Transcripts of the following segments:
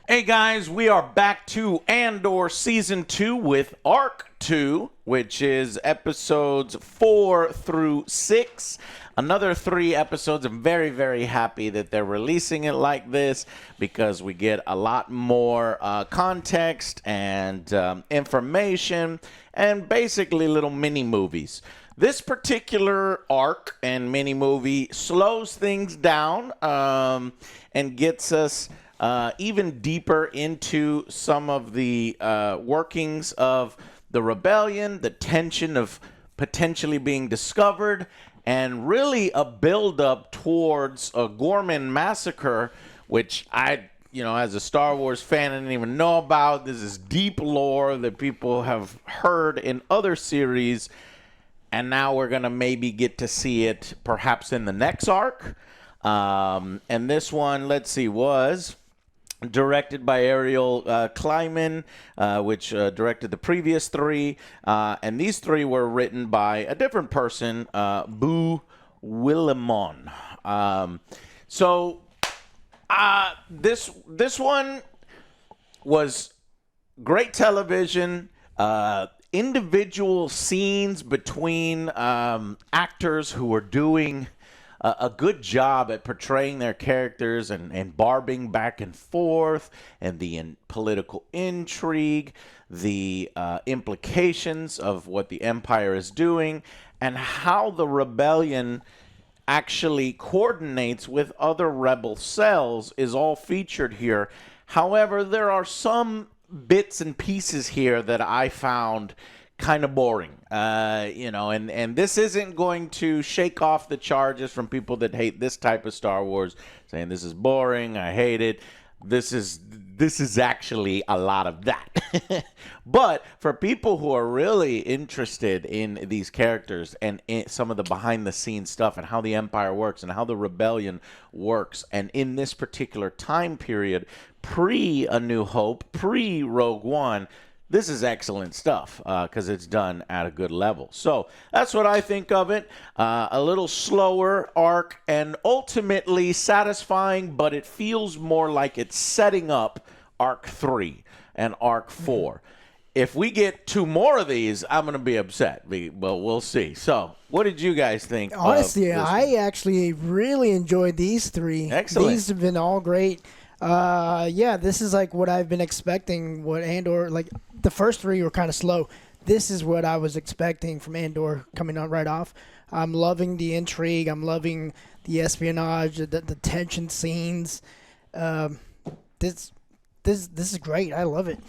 Hey guys, we are back to Andor Season 2 with Arc 2, which is episodes 4 through 6. Another 3 episodes. I'm very, very happy that they're releasing it like this because we get a lot more context and information and basically little mini movies. This particular arc and mini movie slows things down and gets us even deeper into some of the workings of the rebellion, the tension of potentially being discovered, and really a build-up towards a Gorman massacre, which as a Star Wars fan, I didn't even know about. This is deep lore that people have heard in other series, and now we're going to maybe get to see it perhaps in the next arc. And this one, let's see, was directed by Ariel Kleiman, which directed the previous 3. And these 3 were written by a different person, Boo Willimon. This one was great television. Individual scenes between actors who were doing a good job at portraying their characters and barbing back and forth, and the political intrigue, the implications of what the Empire is doing, and how the rebellion actually coordinates with other rebel cells is all featured here. However, there are some bits and pieces here that I found kind of boring, and this isn't going to shake off the charges from people that hate this type of Star Wars, saying this is boring, I hate it. This is actually a lot of that. But for people who are really interested in these characters and in some of the behind-the-scenes stuff and how the Empire works and how the rebellion works, and in this particular time period, pre-A New Hope, pre-Rogue One, this is excellent stuff because it's done at a good level. So that's what I think of it. A little slower arc and ultimately satisfying, but it feels more like it's setting up Arc 3 and Arc 4. If we get 2 more of these, I'm going to be upset. But we'll see. So what did you guys think? Honestly, I actually really enjoyed these 3. Excellent. These have been all great. This is like what I've been expecting. What Andor, like the first 3 were kind of slow. This is what I was expecting from Andor coming out right off. I'm loving the intrigue. I'm loving the espionage, the tension scenes. This is great. I love it.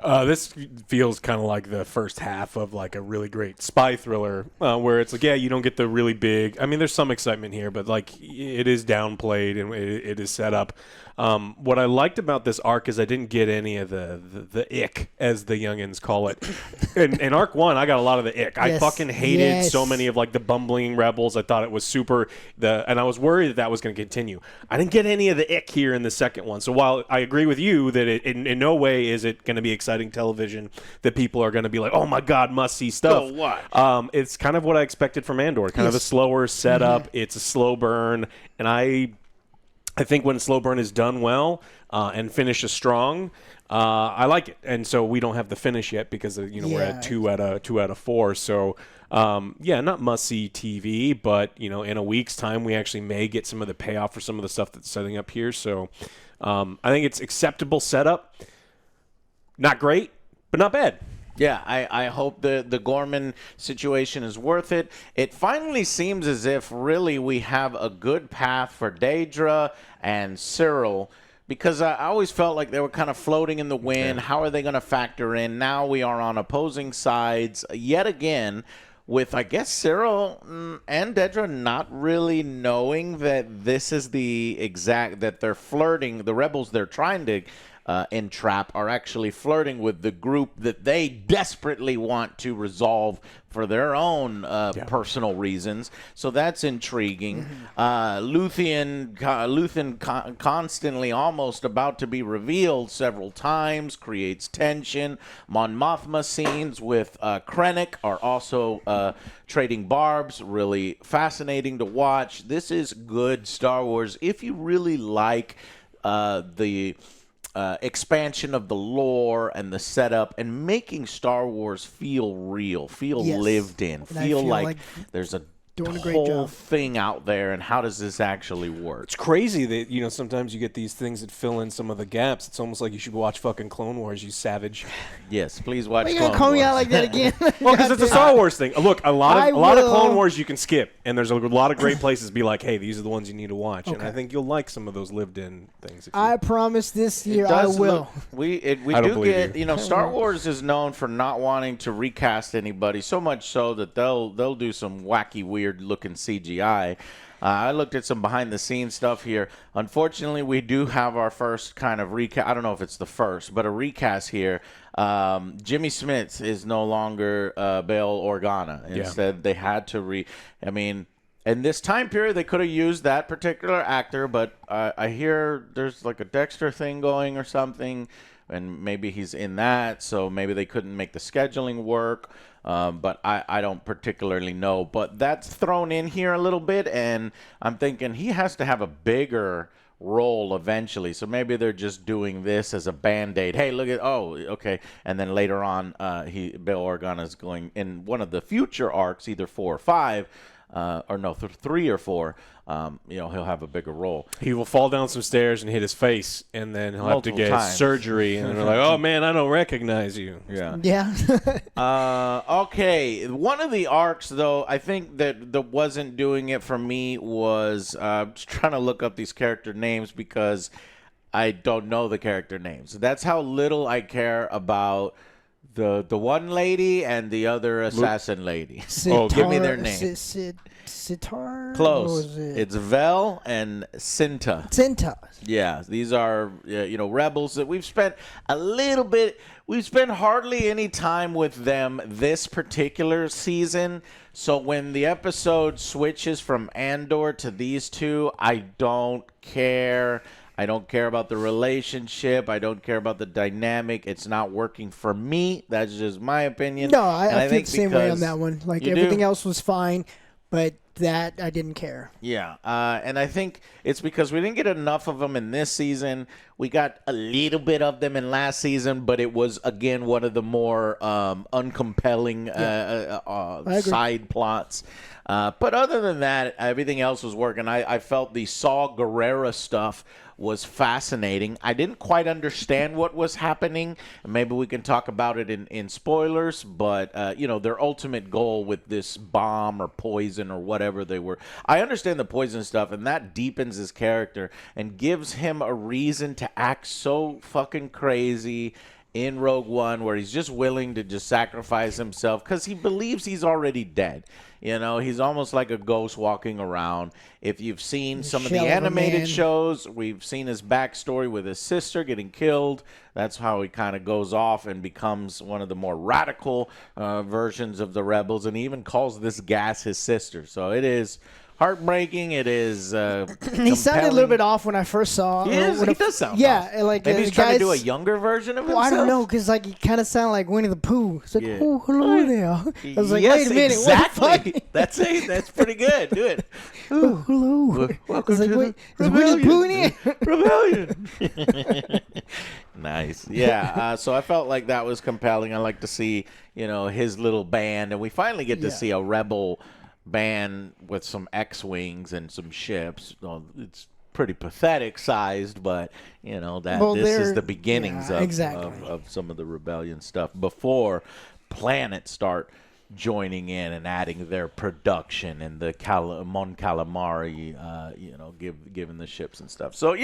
This feels kind of like the first half of like a really great spy thriller, where it's like, yeah, you don't get the really big. I mean, there's some excitement here, but like it is downplayed and it is set up. What I liked about this arc is I didn't get any of the ick, as the youngins call it. In Arc 1, I got a lot of the ick. Yes. I fucking hated so many of like the bumbling rebels. I thought it was super. And I was worried that was going to continue. I didn't get any of the ick here in the second one. So while I agree with you that it in no way is it going to be exciting television that people are going to be like, oh my god, must see stuff. It's kind of what I expected from Andor. Kind of a slower setup. It's a slow burn, and I think when slow burn is done well and finishes strong, I like it. And so we don't have the finish yet because we're at 2 out of 4. So not must see TV, but in a week's time we actually may get some of the payoff for some of the stuff that's setting up here. So I think it's acceptable setup. Not great, but not bad. Yeah, I hope the Gorman situation is worth it. It finally seems as if really we have a good path for Daedra and Cyril, because I always felt like they were kind of floating in the wind. Yeah. How are they going to factor in? Now we are on opposing sides yet again, with, I guess, Cyril and Daedra not really knowing that this is that they're flirting. The rebels they're trying to entrap are actually flirting with the group that they desperately want to resolve for their own personal reasons. So that's intriguing. Luthen constantly almost about to be revealed several times, creates tension. Mon Mothma scenes with Krennic are also trading barbs, really fascinating to watch. This is good Star Wars. If you really like the expansion of the lore and the setup and making Star Wars feel real, feel Yes. lived in, And I feel feel like like there's a doing a great whole job. thing out there, and how does this actually work? It's crazy that, you know, sometimes you get these things that fill in some of the gaps. It's almost like you should watch fucking Clone Wars, you savage. Yes, please watch Why you Clone gonna call me Wars. out like that again? Well, because it's a Star Wars thing. Look, a lot I of will. Clone Wars you can skip, and there's a lot of great places to be like, hey, these are the ones you need to watch. And I think you'll like some of those lived-in things. I promise this It year I does will. look- we I don't do believe get, you. know, Star Wars is known for not wanting to recast anybody, so much so that they'll do some wacky, weird looking CGI. I looked at some behind the scenes stuff here. Unfortunately, we do have our first kind of recast. I don't know if it's the first, but a recast here. Jimmy Smits is no longer Bail Organa. Instead, they had to I mean, in this time period, they could have used that particular actor, but I hear there's like a Dexter thing going or something, and maybe he's in that, so maybe they couldn't make the scheduling work. But I don't particularly know. But that's thrown in here a little bit, and I'm thinking he has to have a bigger role eventually. So maybe they're just doing this as a Band-Aid. Hey, look at, okay. And then later on, Bail Organa is going in one of the future arcs, either 4 or 5, or no, 3 or 4. He'll have a bigger role. He will fall down some stairs and hit his face, and then he'll have to Multiple get times. surgery. And they're like, "Oh man, I don't recognize you." Yeah. Yeah. Okay. One of the arcs, though, I think that wasn't doing it for me was just trying to look up these character names because I don't know the character names. That's how little I care about the one lady and the other assassin lady. Oh, give me their name. Sitar? Close. What was it? It's Vel and Cinta. Cinta. Yeah, these are rebels that we've spent we've spent hardly any time with them this particular season. So when the episode switches from Andor to these two, I don't care. I don't care about the relationship. I don't care about the dynamic. It's not working for me. That's just my opinion. No, And I feel think the same way on because that one. Like you everything do? else was fine, but that I didn't care. Yeah, and I think it's because we didn't get enough of them in this season. We got a little bit of them in last season, but it was, again, one of the more uncompelling side plots. But other than that, everything else was working. I felt the Saw Gerrera stuff was fascinating. I didn't quite understand what was happening. Maybe we can talk about it in spoilers, but their ultimate goal with this bomb or poison or whatever they were. I understand the poison stuff, and that deepens his character and gives him a reason to act so fucking crazy in Rogue One, where he's just willing to just sacrifice himself because he believes he's already dead. He's almost like a ghost walking around. If you've seen some of the Shell of a animated man. shows, we've seen his backstory with his sister getting killed. That's how he kind of goes off and becomes one of the more radical versions of the rebels, and he even calls this gas his sister. So it is heartbreaking. It is He sounded a little bit off when I first saw. He does sound Yeah, off. like Maybe the he's trying to do a guys- younger version of Well, himself. I don't know, because like he kind of sounded like Winnie the Pooh. It's like, Yeah. oh, hello there. I was like, yes, wait a minute, exactly. what the fuck? That's pretty good. Do it. Oh, hello. Welcome I was like, to wait, the is Winnie the Pooh in here? Rebellion. Nice. Yeah. So I felt like that was compelling. I like to see, his little band, and we finally get to see a rebel band with some X-wings and some ships. Well, it's pretty pathetic sized, but this is the beginnings of some of the rebellion stuff before planets start joining in and adding their production and the Mon Calamari, giving the ships and stuff. So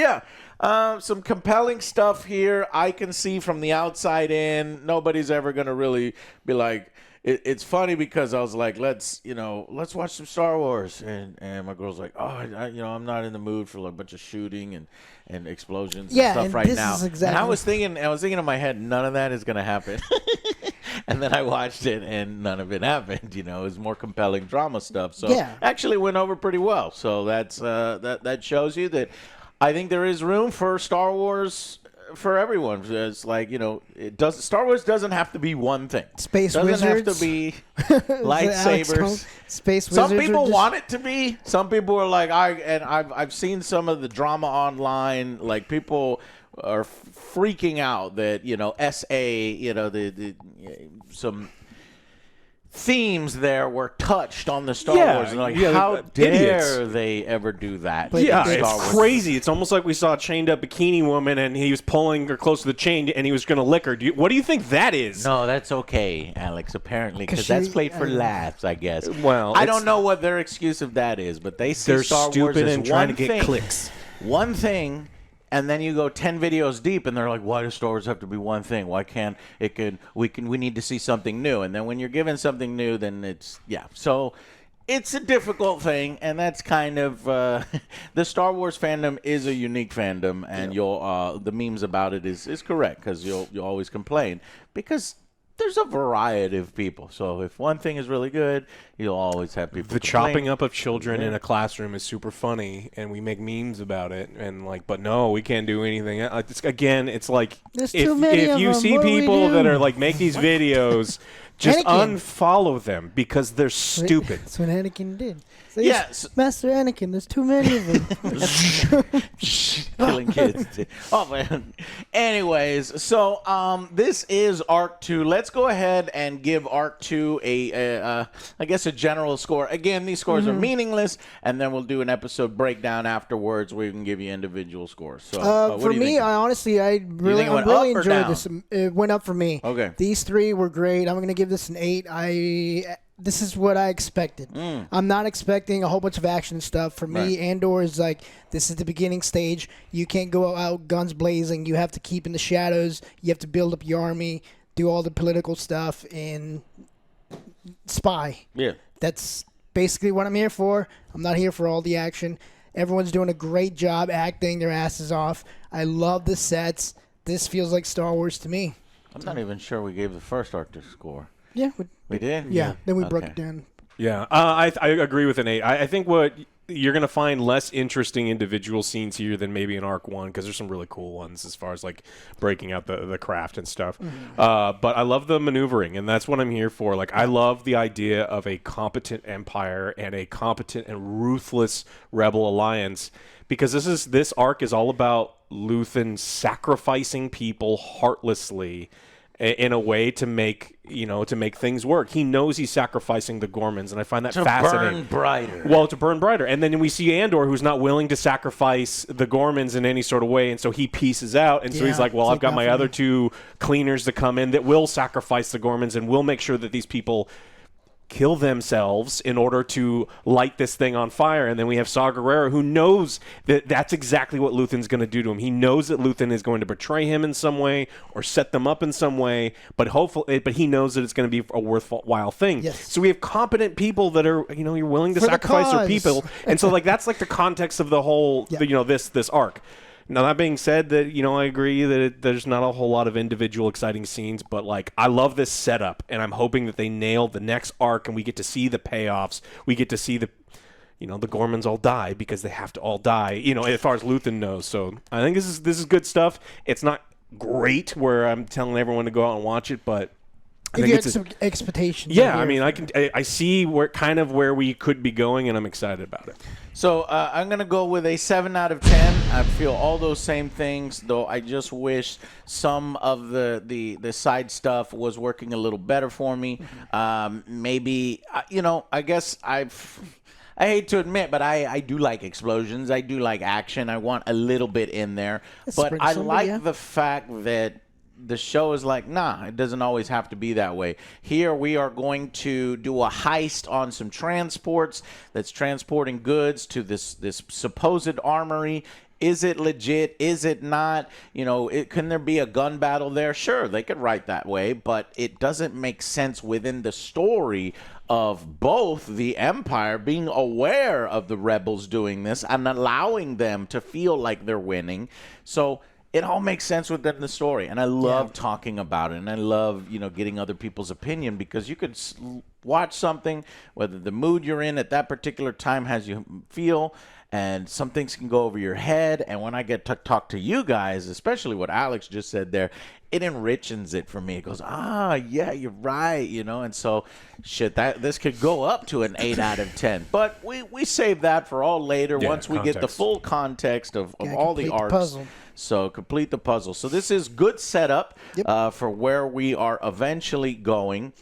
some compelling stuff here. I can see from the outside in. Nobody's ever going to really be like. It's funny because I was like, let's watch some Star Wars, and my girl's like, I'm not in the mood for like a bunch of shooting and explosions and stuff and right this now. is exactly- And I was thinking in my head, none of that is gonna happen. And then I watched it, and none of it happened. It was more compelling drama stuff. So actually went over pretty well. So that's that shows you that I think there is room for Star Wars. For everyone, it's like Star Wars doesn't have to be one thing. Space doesn't wizards. have to be Alex lightsabers. Jones, Space wizards. Some people are just- want it to be. Some people are like I've seen some of the drama online. Like people are freaking out that, you know, SA, you know, some themes there were touched on the Star Wars. And like, how dare they ever do that? Yeah, it's crazy. It's almost like we saw a chained up bikini woman and he was pulling her close to the chain and he was going to lick her. What do you think that is? No, that's okay, Alex, apparently, because that's played for laughs, I guess. Well, I don't know what their excuse of that is, but they see they're Star Wars stupid as and trying to one get thing. clicks. One thing. And then you go 10 videos deep, and they're like, "Why does Star Wars have to be one thing? Why can't it? We need to see something new." And then when you're given something new, then it's So it's a difficult thing, and that's kind of the Star Wars fandom is a unique fandom, and you'll the memes about it is correct because you'll always complain because there's a variety of people. So if one thing is really good, you'll always have people. The complain. chopping up of children in a classroom is super funny, and we make memes about it. And like, but no, we can't do anything. It's like There's if too many of you them. see What do we people do? that are like make these videos, just Anakin. unfollow them because they're stupid. That's what Anakin did. So Yes. Master Anakin, there's too many of them. Killing kids. Oh man. Anyways, so this is Arc 2. Let's go ahead and give Arc 2 I guess a general score. Again, these scores are meaningless, and then we'll do an episode breakdown afterwards where we can give you individual scores. So what for do you me, think? I think it really went really up or enjoyed down? this. It went up for me. Okay. These three were great. I'm going to give this an 8. This is what I expected. I'm not expecting a whole bunch of action stuff. For me, Right. Andor is like, this is the beginning stage. You can't go out guns blazing. You have to keep in the shadows. You have to build up your army, do all the political stuff, and spy. Yeah. That's basically what I'm here for. I'm not here for all the action. Everyone's doing a great job acting their asses off. I love the sets. This feels like Star Wars to me. I'm not even sure we gave the first Arc 2 score. Yeah. We did? Yeah. Then we broke Okay. it down. Yeah, I agree with an 8. I think what you're going to find less interesting individual scenes here than maybe in Arc 1 because there's some really cool ones as far as like breaking out the craft and stuff. But I love the maneuvering, and that's what I'm here for. Like, I love the idea of a competent empire and a competent and ruthless rebel alliance because this arc is all about Luthen sacrificing people heartlessly in a way to make things work. He knows he's sacrificing the Gormans, and I find that fascinating. Burn brighter. Well, to burn brighter. And then we see Andor, who's not willing to sacrifice the Gormans in any sort of way, and so he pieces out. And so he's Yeah, like, well, it's I've got like my nothing. other 2 cleaners that come in that will sacrifice the Gormans and will make sure that these people kill themselves in order to light this thing on fire. And then we have Saw Gerrera, who knows that that's exactly what Luthen's going to do to him. He knows that Luthen is going to betray him in some way or set them up in some way, but he knows that it's going to be a worthwhile thing. Yes. So we have competent people that are, you're willing to For the sacrifice their cause. people. And so like that's like the context of the whole, this arc. Now, that being said, that I agree that there's not a whole lot of individual exciting scenes, but like I love this setup, and I'm hoping that they nail the next arc, and we get to see the payoffs. We get to see the Gormans all die because they have to all die. As far as Luthen knows. So I think this is good stuff. It's not great where I'm telling everyone to go out and watch it, but I If think you it's had some expectations. yeah. I'm I here mean, I see where we could be going, and I'm excited about it. So I'm going to go with a 7 out of 10. I feel all those same things, though I just wish some of the side stuff was working a little better for me. Maybe, I guess I hate to admit, but I do like explosions. I do like action. I want a little bit in there. But sprinkle I some, like yeah. the fact that the show is like, nah, it doesn't always have to be that way. Here we are going to do a heist on some transports that's transporting goods to this supposed armory. Is it legit? Is it not? Can there be a gun battle there? Sure, they could write that way, but it doesn't make sense within the story of both the Empire being aware of the rebels doing this and allowing them to feel like they're winning. So it all makes sense within the story, and I love talking about it, and I love getting other people's opinion because you could watch something, whether the mood you're in at that particular time has you feel, and some things can go over your head. And when I get to talk to you guys, especially what Alex just said there, it enriches it for me. It goes, yeah, you're right, and so this could go up to an 8 out of 10. But we save that for all later once we get the context. full context of all the complete the arcs. puzzle. So complete the puzzle. So this is good setup for where we are eventually going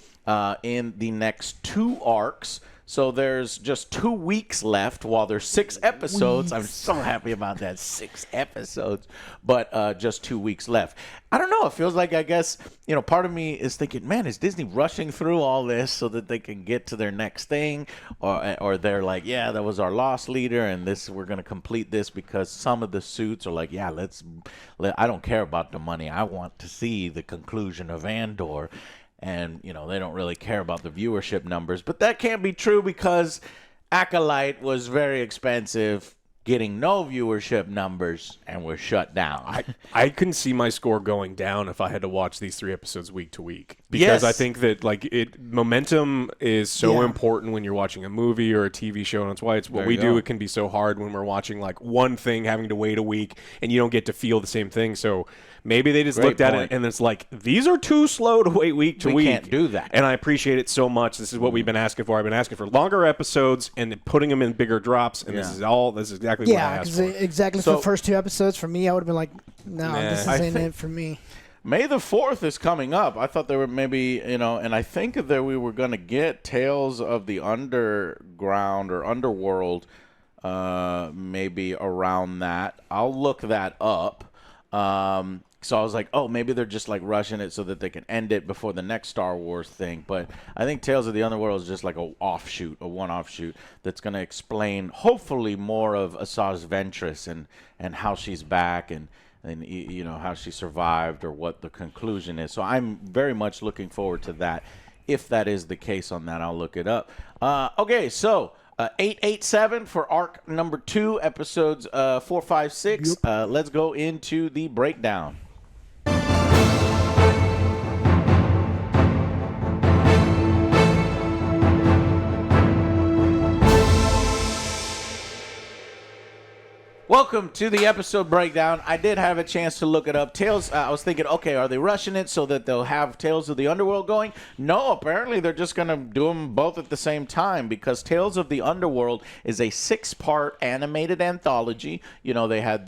in the next 2 arcs. So there's just 2 weeks left while there's 6 episodes. I'm so happy about that, 6 episodes, but just 2 weeks left. I don't know. It feels like, I guess, part of me is thinking, man, is Disney rushing through all this so that they can get to their next thing? Or they're like, yeah, that was our lost leader, and we're going to complete this because some of the suits are like, yeah, I don't care about the money. I want to see the conclusion of Andor. And, they don't really care about the viewership numbers. But that can't be true because Acolyte was very expensive, getting no viewership numbers, and was shut down. I can see my score going down if I had to watch these 3 episodes week to week. Because I think that momentum is so important when you're watching a movie or a TV show, and that's why it's what we do. It can be so hard when we're watching one thing, having to wait a week, and you don't get to feel the same thing. So maybe they just looked at it and it's like, these are too slow to wait week to week. We can't do that. And I appreciate it so much. This is what we've been asking for. I've been asking for longer episodes and putting them in bigger drops, and this is exactly what I asked for. Exactly. For the first 2 episodes, for me, I would have been like, no, this isn't it for me. May the 4th is coming up. I thought there were maybe, and I think that we were going to get Tales of the Underground or Underworld maybe around that. I'll look that up. So I was like, oh, maybe they're just like rushing it so that they can end it before the next Star Wars thing. But I think Tales of the Underworld is just like a one offshoot that's going to explain hopefully more of Asajj Ventress and how she's back and how she survived or what the conclusion is. So I'm very much looking forward to that. If that is the case on that, I'll look it up. Okay, so 887 for arc number 2, episodes 4, 5, 6. Let's go into the breakdown. Welcome to the episode breakdown. I did have a chance to look it up. Tales, I was thinking, okay, are they rushing it so that they'll have Tales of the Underworld going? No, apparently they're just going to do them both at the same time because Tales of the Underworld is a 6-part animated anthology. They had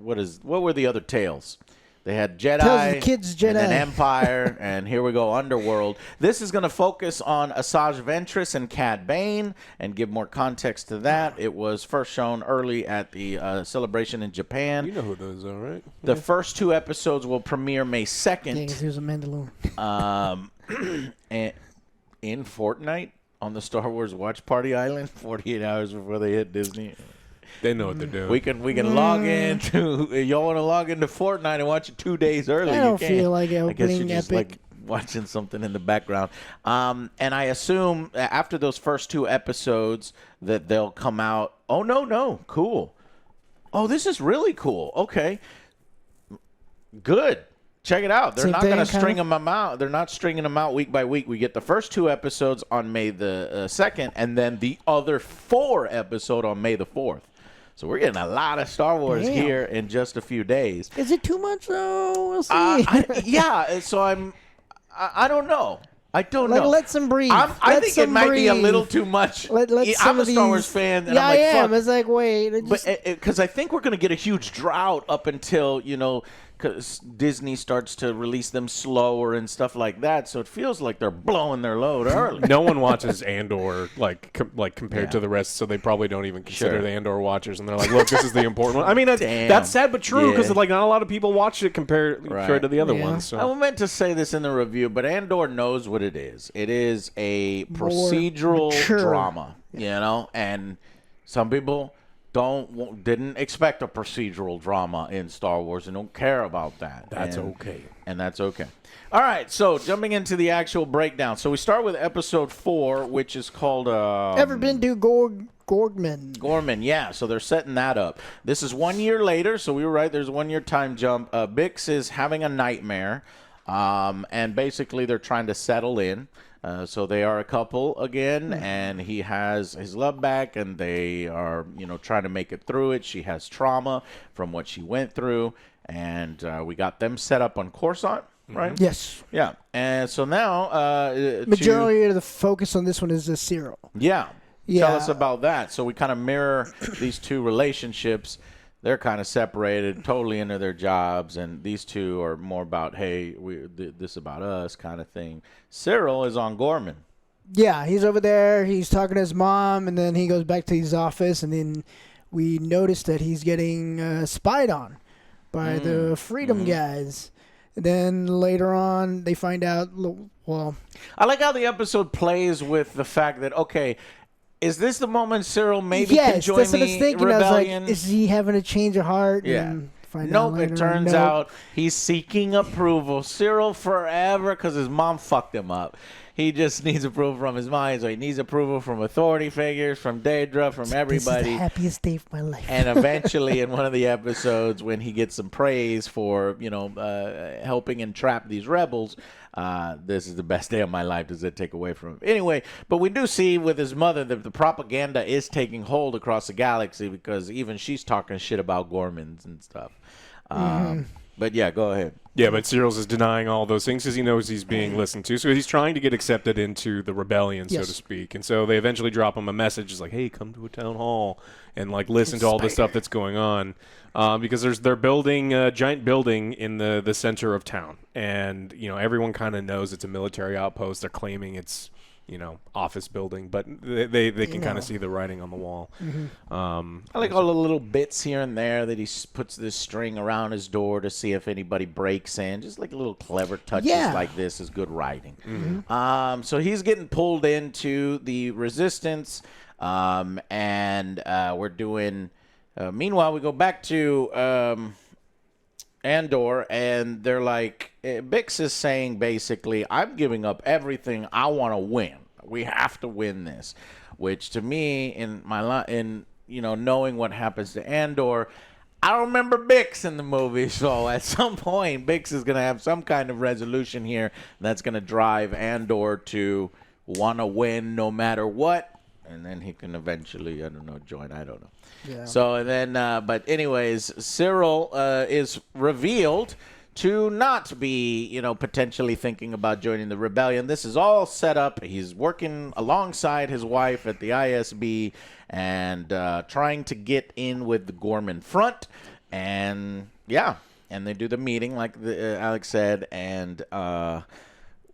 what were the other tales? They had Jedi, Tales of the Kids Jedi, and then Empire, and here we go, Underworld. This is going to focus on Asajj Ventress and Cad Bane and give more context to that. It was first shown early at the celebration in Japan. You know who those are, right? The first 2 episodes will premiere May 2nd. Yeah, because he was a Mandalorian. And in Fortnite on the Star Wars Watch Party Island, 48 hours before they hit Disney. They know what they're doing. We can log into. Y'all want to log into Fortnite and watch it 2 days early? I don't you feel like I guess you're opening just Epic. like watching something in the background. And I assume after those first 2 episodes that they'll come out. Oh no, cool. Oh, this is really cool. Okay, good. Check it out. They're not going to string them out. They're not stringing them out week by week. We get the first 2 episodes on May the 2nd, and then the other 4 episode on May the 4th. So we're getting a lot of Star Wars here in just a few days. Is it too much? Oh, we'll see. Yeah. So I don't know. I don't know. Let them breathe. I think it might be a little too much. I'm a Star Wars fan. And yeah, I'm like, I am. fuck. It's like, wait. Because I think we're going to get a huge drought up until, because Disney starts to release them slower and stuff like that. So it feels like they're blowing their load early. No one watches Andor compared to the rest, so they probably don't even consider the Andor watchers. And they're like, look, this is the important one. I mean, that's sad but true because not a lot of people watch it compared to the other ones. So. I meant to say this in the review, but Andor knows what it is. It is a procedural drama, and some people didn't expect a procedural drama in Star Wars and don't care about that. That's okay. And that's okay. All right, so jumping into the actual breakdown. So we start with episode 4, which is called... Ever been to Gorgman? Gorman, yeah. So they're setting that up. This is 1 year later, so we were right. There's a 1 year time jump. Bix is having a nightmare, and basically they're trying to settle in. So they are a couple again, and he has his love back, and they are, trying to make it through it. She has trauma from what she went through, and we got them set up on Coruscant, right? Yes. Yeah. And so now... majority of the focus on this one is Cyril. Yeah. Tell us about that. So we kind of mirror these 2 relationships they're kind of separated, totally into their jobs, and these two are more about, hey, this is about us kind of thing. Cyril is on Gorman. Yeah, he's over there. He's talking to his mom, and then he goes back to his office, and then we notice that he's getting spied on by the Freedom guys. And then later on, they find out, well... I like how the episode plays with the fact that, okay, is this the moment Cyril maybe can join that's what I was the thinking. rebellion? I was like, is he having a change of heart? Yeah. And find Nope, out later. it turns out he's seeking approval. Cyril forever, because his mom fucked him up. He just needs approval from his mom, so he needs approval from authority figures, from Daedra, from everybody. This is the happiest day of my life. And eventually, in one of the episodes, when he gets some praise for, helping entrap these rebels, this is the best day of my life. Does it take away from him? Anyway, but we do see with his mother that the propaganda is taking hold across the galaxy, because even she's talking shit about Gormans and stuff. But yeah, go ahead. Yeah, but Cyril's is denying all those things because he knows he's being listened to. So he's trying to get accepted into the rebellion, so to speak. And so they eventually drop him a message. It's like, hey, come to a town hall and listen to all the stuff that's going on. Because they're building a giant building in the center of town. And, everyone kind of knows it's a military outpost. They're claiming it's, office building, but they can kind of see the writing on the wall. I like all the little bits here and there that he puts this string around his door to see if anybody breaks in. Just like little clever touches like this is good writing. So he's getting pulled into the resistance, and we're doing. Meanwhile, we go back to Andor, and they're like, Bix is saying basically, I'm giving up everything. I want to win. We have to win this. Which to me, in knowing what happens to Andor, I don't remember Bix in the movie. So at some point, Bix is going to have some kind of resolution here that's going to drive Andor to want to win no matter what. And then he can eventually, join. I don't know. Yeah. So then, but anyways, Cyril is revealed to not be, potentially thinking about joining the rebellion. This is all set up. He's working alongside his wife at the ISB and trying to get in with the Gorman front. And and they do the meeting like Alex said, and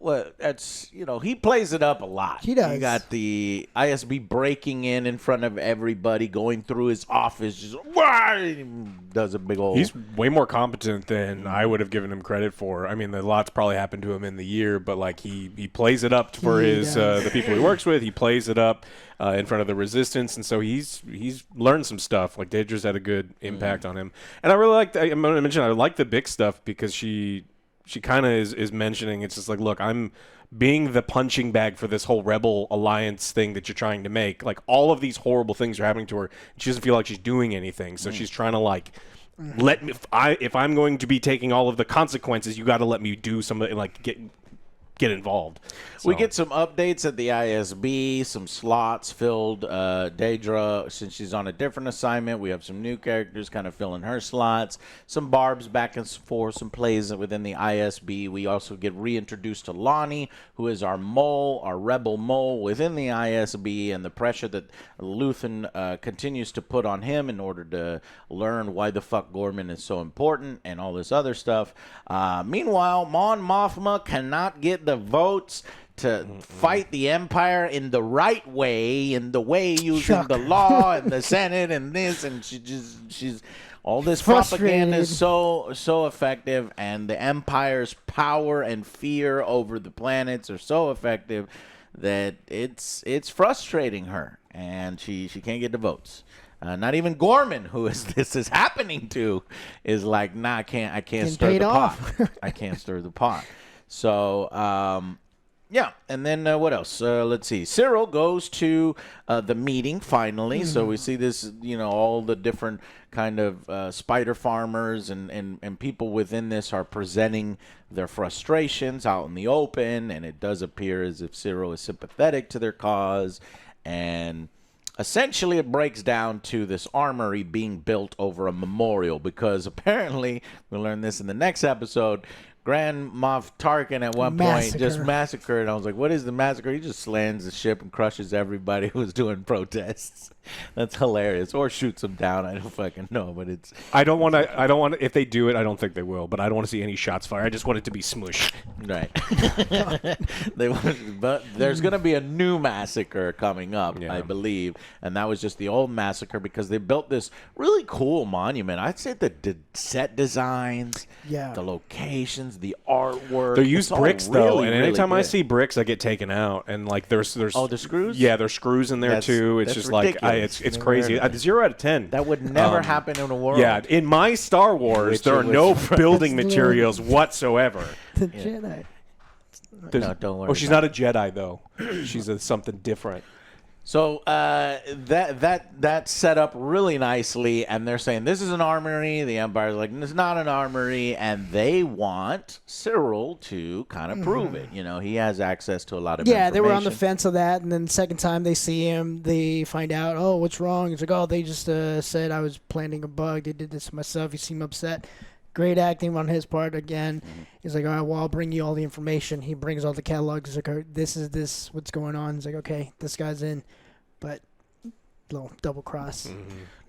well, that's, he plays it up a lot. He does. You got the ISB breaking in front of everybody, going through his office, just does a big old... He's way more competent than I would have given him credit for. I mean, a lot's probably happened to him in the year, but he plays it up for the people he works with. He plays it up in front of the resistance, and so he's learned some stuff. Like, Daedra's had a good impact on him. And I really like, I'm going to mention, I like the big stuff because she kind of is mentioning, it's just like, look, I'm being the punching bag for this whole rebel alliance thing that you're trying to make. Like, all of these horrible things are happening to her. She doesn't feel like she's doing anything. So she's trying to let me, if I'm going to be taking all of the consequences, you got to let me do something, get involved. So. We get some updates at the ISB, some slots filled. Daedra, since she's on a different assignment, we have some new characters kind of filling her slots. Some barbs back and forth, some plays within the ISB. We also get reintroduced to Lonnie, who is our mole, our rebel mole within the ISB, and the pressure that Luthen continues to put on him in order to learn why the fuck Gorman is so important and all this other stuff. Meanwhile, Mon Mothma cannot get the votes to fight the Empire in the right way, in the way using the law and the Senate and this, and she's all this propaganda is so effective, and the Empire's power and fear over the planets are so effective that it's frustrating her, and she can't get the votes. Not even Gorman, who this is happening to, is like, nah, I can't stir the pot. I can't stir the pot. So, and then what else? Let's see. Cyril goes to the meeting finally. So we see this, all the different kind of spider farmers and people within this are presenting their frustrations out in the open. And it does appear as if Cyril is sympathetic to their cause. And essentially, it breaks down to this armory being built over a memorial because apparently, we'll learn this in the next episode, Grand Moff Tarkin at one point just Massacre. massacred. And I was like, what is the massacre? He just lands the ship and crushes everybody who's doing protests. That's hilarious. Or shoots them down. I don't fucking know, but it's... I don't want to, if they do it, I don't think they will, but I don't want to see any shots fired. I just want it to be smush. Right. But there's going to be a new massacre coming up, I believe. And that was just the old massacre because they built this really cool monument. I'd say the set designs, the locations, the artwork. They use bricks, though, and anytime I good. see bricks, I get taken out. And, like, there's Oh, the screws? Yeah, there's screws in there, That's- too. It's that's just ridiculous. like, it's crazy. 0 out of 10. That would never happen in the world. Yeah, in my Star Wars, Which there are it was no from- building materials whatsoever. The Jedi. No, don't worry. Oh, she's not a Jedi, though. She's something different. So that set up really nicely, and they're saying this is an armory. The Empire's like, it's not an armory, and they want Cyril to kind of prove it. You know, he has access to a lot of Yeah, they were on the information. fence of that, and then the second time they see him, they find out, oh, what's wrong? It's like, oh, they just said I was planting a bug. They did this to myself. He seemed upset. Great acting on his part again. He's like, all right, well, I'll bring you all the information. He brings all the catalogs. He's like, oh, this is this, what's going on? He's like, okay, this guy's in. But little double cross.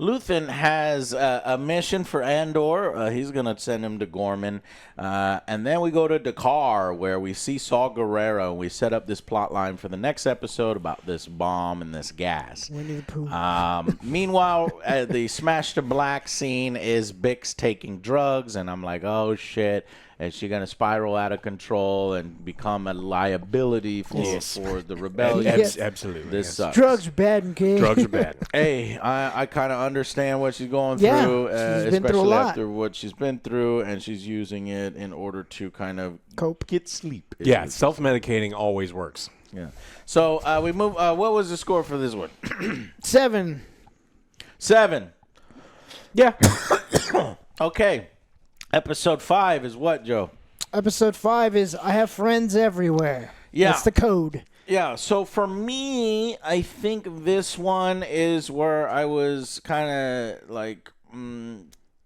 Luthen has a mission for Andor. He's going to send him to Gorman. And then we go to Dakar, where we see Saw Gerrera. We set up this plot line for the next episode about this bomb and this gas. Winnie the Pooh. Meanwhile, the Smash to Black scene is Bix taking drugs. And I'm like, oh, shit. Is she going to spiral out of control and become a liability for the rebellion? Yes. Absolutely. This sucks. Drugs are bad, okay? Drugs are bad. Hey, I kind of understand what she's going Yeah, through, she's been through a especially lot. after what she's been through, and she's using it in order to kind of Cope. get sleep. Yeah, self-medicating always works. Yeah. So we move. What was the score for this one? 7. 7. Yeah. Okay. Episode 5 is what, Joe? Episode 5 is I have friends everywhere. Yeah. That's the code. Yeah, so for me, I think this one is where I was kind of like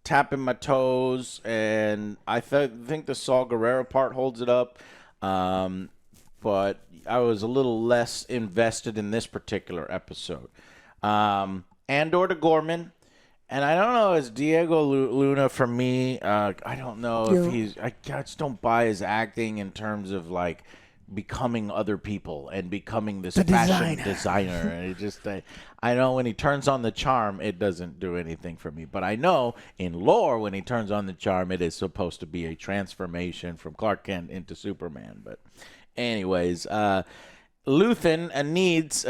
tapping my toes, and I think the Saw Gerrera part holds it up, but I was a little less invested in this particular episode. Andor to Gorman, and I don't know, it's Diego Luna for me. I don't know if I just don't buy his acting in terms of like becoming other people and becoming this fashion designer. And it just, I know when he turns on the charm, it doesn't do anything for me. But I know in lore, when he turns on the charm, it is supposed to be a transformation from Clark Kent into Superman. But anyways, Luthen needs,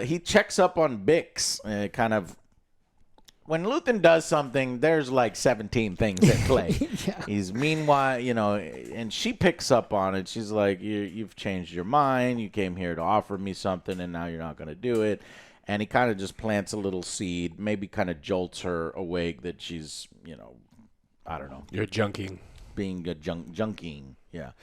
he checks up on Bix, kind of. When Luthen does something, there's like 17 things at play. Yeah. He's meanwhile, you know, and she picks up on it. She's like, you've changed your mind. You came here to offer me something, and now you're not going to do it. And he kind of just plants a little seed, maybe kind of jolts her awake that she's, you know, I don't know. You're junking. Being a junking, yeah.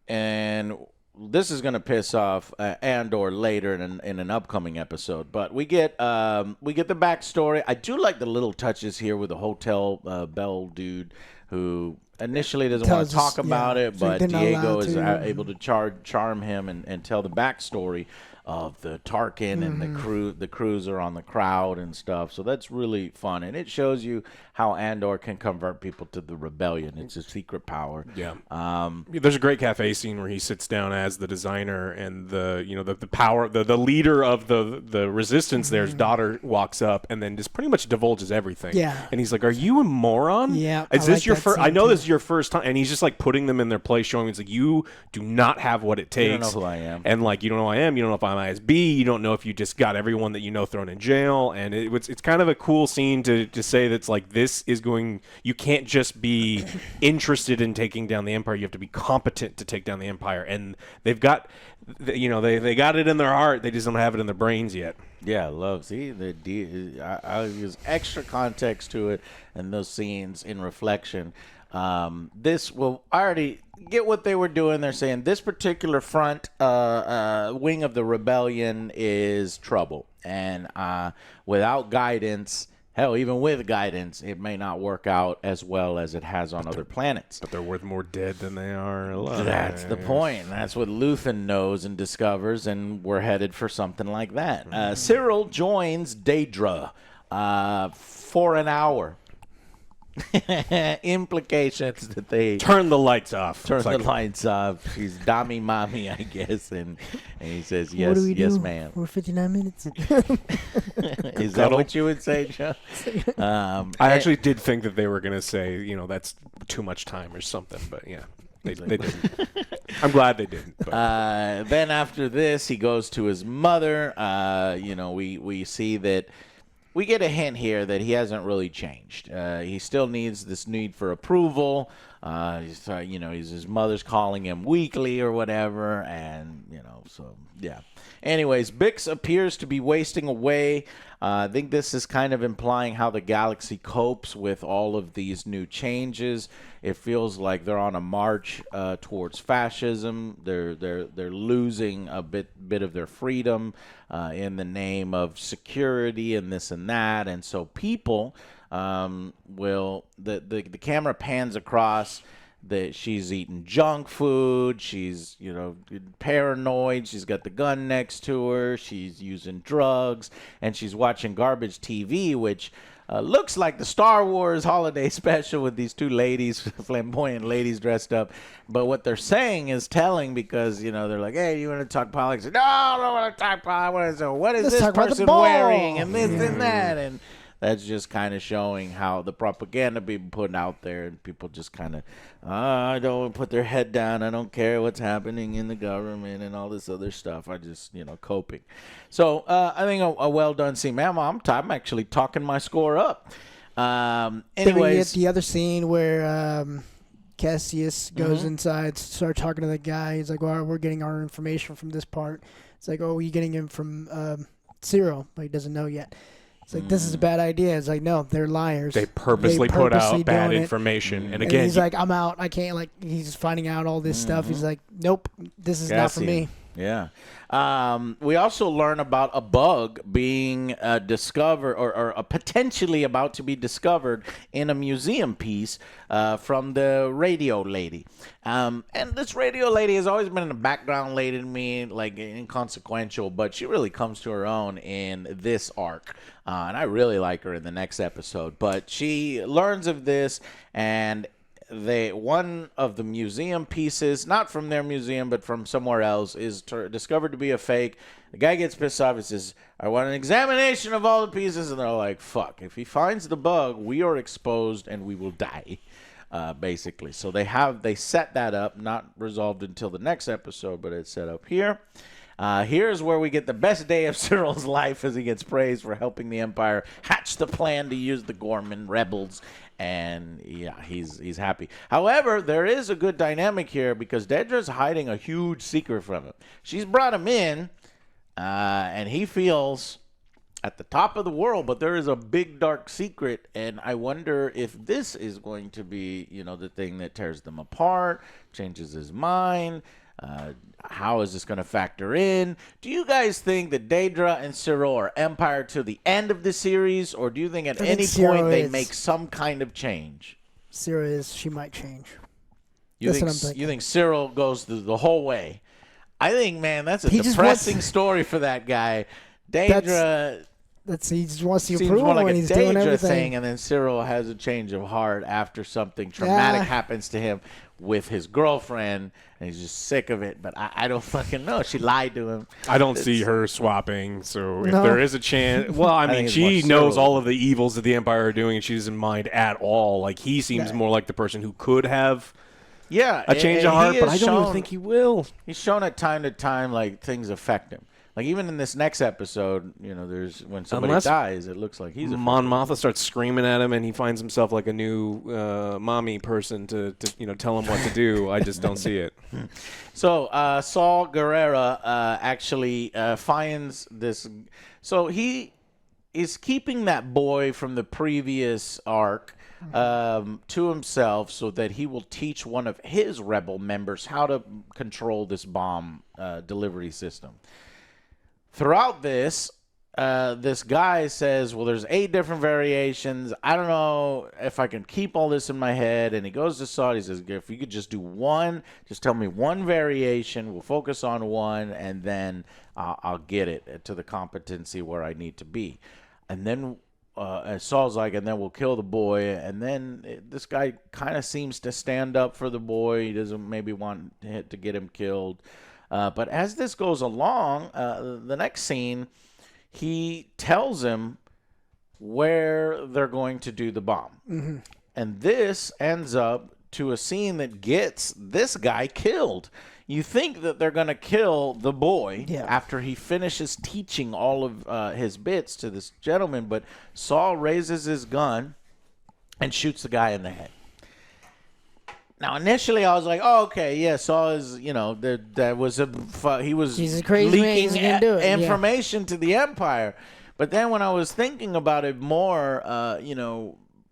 And this is going to piss off Andor later in an upcoming episode, but we get the backstory. I do like the little touches here with the hotel bell dude who initially doesn't want to talk about it, but Diego is able to charm him and tell the backstory of the Tarkin and the cruiser on the crowd and stuff. So that's really fun, and it shows you how Andor can convert people to the rebellion. It's a secret power. Yeah. There's a great cafe scene where he sits down as the designer, and the power, the leader of the resistance. There's daughter walks up and then just pretty much divulges everything. Yeah. And he's like, "Are you a moron? Yeah, Is I this like your that first? scene I know too. this is your first time." And he's just like putting them in their place, showing it's like, you do not have what it takes. You don't know who I am. And like, you don't know who I am. You don't know if I'm ISB. You don't know if you just got everyone that you know thrown in jail. And it's kind of a cool scene to say that's like, this is going. You can't just be interested in taking down the Empire. You have to be competent to take down the Empire. And they've got, they got it in their heart. They just don't have it in their brains yet. Yeah, love. See, I use extra context to it and those scenes in reflection. This will already get what they were doing. They're saying this particular front wing of the rebellion is trouble, and without guidance, Hell, even with guidance, it may not work out as well as it has on other planets. But they're worth more dead than they are alive. That's the point. That's what Luthen knows and discovers, and we're headed for something like that. Cyril joins Daedra for an hour. Implications that they Turn the lights off. turn the lights off. She's Dami Mommy, I guess, and he says, What yes, do we yes, do? ma'am. We're 59 minutes. Is that what you would say, Joe? I actually did think that they were going to say, that's too much time or something, but yeah, they didn't. I'm glad they didn't. But. Then after this, he goes to his mother. We see that we get a hint here that he hasn't really changed. He still needs this need for approval. His mother's calling him weekly or whatever, and so yeah. Anyways, Bix appears to be wasting away. I think this is kind of implying how the galaxy copes with all of these new changes. It feels like they're on a march towards fascism. They're losing a bit of their freedom in the name of security and this and that. And so people the camera pans across that she's eating junk food, she's paranoid, she's got the gun next to her, she's using drugs, and she's watching garbage TV, which looks like the Star Wars holiday special with these two ladies, flamboyant ladies dressed up. But what they're saying is telling, because they're like, hey, you want to talk politics? No, I don't want to talk politics. What is this person wearing, and this and that, and that's just kind of showing how the propaganda being put out there, and people just kind of, I don't put their head down. I don't care what's happening in the government and all this other stuff. I just, coping. So I think a well done scene. Man, I'm actually talking my score up. Then we Anyways, get the other scene where Cassius goes inside, starts talking to the guy. He's like, well, we're getting our information from this part. It's like, oh, you're getting him from Cyril, but he doesn't know yet. It's like, this is a bad idea. It's like, no, they're liars. They purposely put out bad information. And again, he's like, I'm out. I can't, he's finding out all this stuff. He's like, nope, this is not for me. Yeah. We also learn about a bug being discovered or potentially about to be discovered in a museum piece from the radio lady. And this radio lady has always been a background lady to me, like inconsequential, but she really comes to her own in this arc. And I really like her in the next episode. But she learns of this, and one of the museum pieces, not from their museum but from somewhere else, is discovered to be a fake. The guy gets pissed off and says, I want an examination of all the pieces, and they're like, fuck, if he finds the bug, we are exposed and we will die, basically. So they set that up, not resolved until the next episode, but it's set up here. Here's where we get the best day of Cyril's life, as he gets praised for helping the Empire hatch the plan to use the Gorman rebels. And yeah, he's happy. However, there is a good dynamic here, because Daedra's hiding a huge secret from him. She's brought him in, and he feels at the top of the world, but there is a big dark secret, and I wonder if this is going to be, the thing that tears them apart, changes his mind. How is this going to factor in? Do you guys think that Daedra and Cyril are Empire to the end of the series, or do you think at any point they make some kind of change? Cyril she might change. You think Cyril goes the whole way? I think, man, that's a depressing story for that guy. Daedra, he just wants the seems approval more like when a he's doing Daedra everything. thing, and then Cyril has a change of heart after something traumatic happens to him with his girlfriend, and he's just sick of it. But I don't fucking know. She lied to him. I don't see her swapping. So if there is a chance, well, I mean, she knows all of the evils that the Empire are doing, and she doesn't mind at all. Like, he seems more like the person who could have a change of heart, but I don't even think he will. He's shown at time to time like things affect him. Like, even in this next episode, there's when somebody dies, it looks like he's Mon Mothma starts screaming at him, and he finds himself like a new mommy person to tell him what to do. I just don't see it. So Saul Guerrera actually finds this. So he is keeping that boy from the previous arc to himself, so that he will teach one of his rebel members how to control this bomb delivery system. Throughout this, this guy says, well, there's 8 different variations. I don't know if I can keep all this in my head. And he goes to Saw. He says, if you could just do one, just tell me one variation. We'll focus on one, and then I'll get it to the competency where I need to be. And then Saul's like, and then we'll kill the boy. And then this guy kind of seems to stand up for the boy. He doesn't maybe want to get him killed. But as this goes along, the next scene, he tells him where they're going to do the bomb. Mm-hmm. And this ends up to a scene that gets this guy killed. You think that they're going to kill the boy after he finishes teaching all of his bits to this gentleman, but Saul raises his gun and shoots the guy in the head. Now, initially, I was like, "Oh, okay, yeah." Saul is, that was he was He's a crazy man. He's gonna do it. information to the Empire. But then, when I was thinking about it more,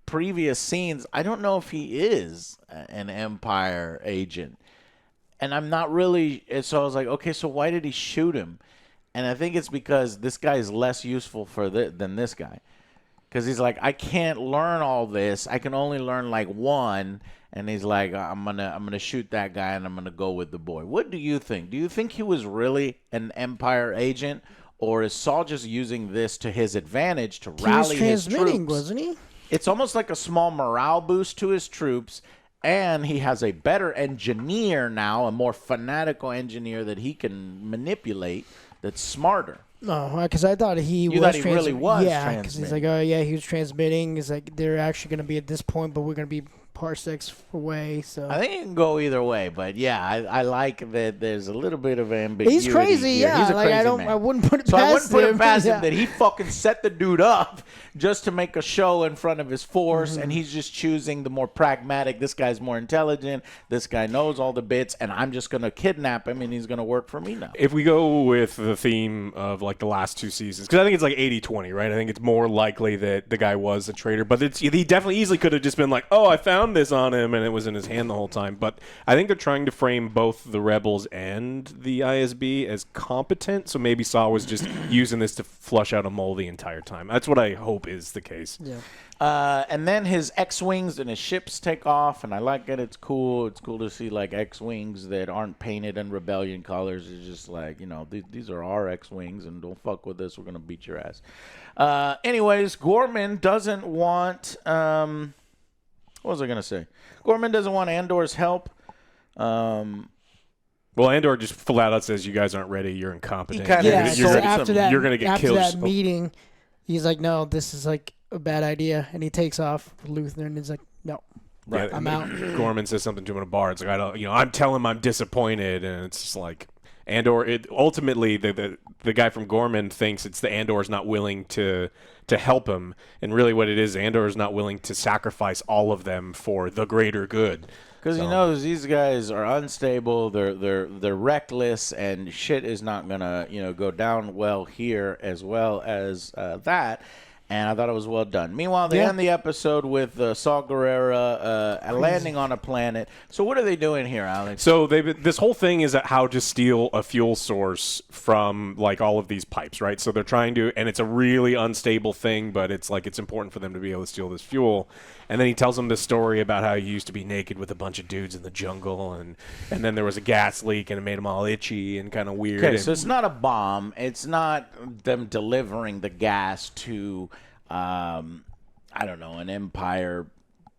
previous scenes, I don't know if he is an Empire agent, and I'm not really. So I was like, "Okay, so why did he shoot him?" And I think it's because this guy is less useful than this guy, because he's like, "I can't learn all this. I can only learn like one." And he's like, I'm gonna shoot that guy, and I'm gonna go with the boy. What do you think? Do you think he was really an Empire agent, or is Saul just using this to his advantage to rally his troops? He was transmitting, wasn't he? It's almost like a small morale boost to his troops, and he has a better engineer now, a more fanatical engineer that he can manipulate. That's smarter. No, because I thought he really was. Yeah, because he's like, oh yeah, he was transmitting. He's like, they're actually going to be at this point, but we're going to be parsecs away. So I think it can go either way, but yeah, I like that. There's a little bit of ambiguity. He's crazy, here. yeah. He's a crazy man. I wouldn't put it so past him. I wouldn't put it past him that he fucking set the dude up just to make a show in front of his force, and he's just choosing the more pragmatic. This guy's more intelligent. This guy knows all the bits, and I'm just gonna kidnap him, and he's gonna work for me now. If we go with the theme of like the last 2 seasons, because I think it's like 80-20, right? I think it's more likely that the guy was a traitor, but he definitely easily could have just been like, oh, I found this on him, and it was in his hand the whole time. But I think they're trying to frame both the rebels and the ISB as competent, so maybe Saw was just using this to flush out a mole the entire time. That's what I hope is the case. Yeah. And then his X-Wings and his ships take off, and I like it. It's cool. It's cool to see, like, X-Wings that aren't painted in Rebellion colors. It's just like, these are our X-Wings, and don't fuck with this. We're going to beat your ass. Anyways, Gorman doesn't want... what was I going to say? Gorman doesn't want Andor's help. Well, Andor just flat out says, you guys aren't ready. You're incompetent. You're going to get killed. After that meeting, he's like, no, this is like a bad idea. And he takes off with Luther, and he's like, no, right, I'm out. Gorman says something to him in a bar. It's like, I'm telling him I'm disappointed. And it's just like, Andor, ultimately, the guy from Gorman thinks it's the Andor's not willing to help him. And really what it is, Andor is not willing to sacrifice all of them for the greater good. Because he knows these guys are unstable, they're reckless, and shit is not gonna go down well here as well as that. And I thought it was well done. Meanwhile, they end the episode with Saw Gerrera landing on a planet. So what are they doing here, Alex? So this whole thing is at how to steal a fuel source from like all of these pipes, right? So they're trying to, and it's a really unstable thing, but it's like it's important for them to be able to steal this fuel. And then he tells them this story about how he used to be naked with a bunch of dudes in the jungle, and then there was a gas leak, and it made him all itchy and kind of weird. Okay, so it's not a bomb. It's not them delivering the gas to, I don't know, an Empire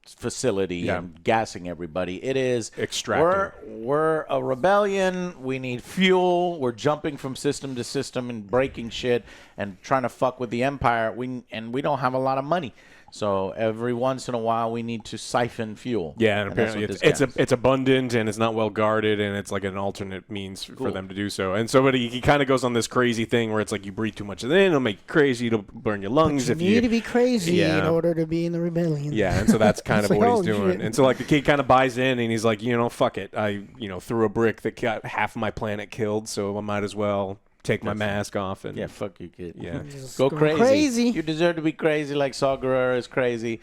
facility and gassing everybody. It is extracting. We're a rebellion. We need fuel. We're jumping from system to system and breaking shit and trying to fuck with the Empire. We don't have a lot of money. So every once in a while, we need to siphon fuel. Yeah, and apparently it's abundant and it's not well guarded, and it's like an alternate means for them to do so. And so, but he kind of goes on this crazy thing where it's like you breathe too much of it in, it'll make you crazy, it'll burn your lungs. But you need to be crazy in order to be in the rebellion. Yeah, and so that's kind of what he's doing. Shit. And so like the kid kind of buys in, and he's like, fuck it. I threw a brick that got half of my planet killed, so I might as well take my mask off and fuck you, kid. Yeah, go crazy. You deserve to be crazy, like Saw Gerrera is crazy.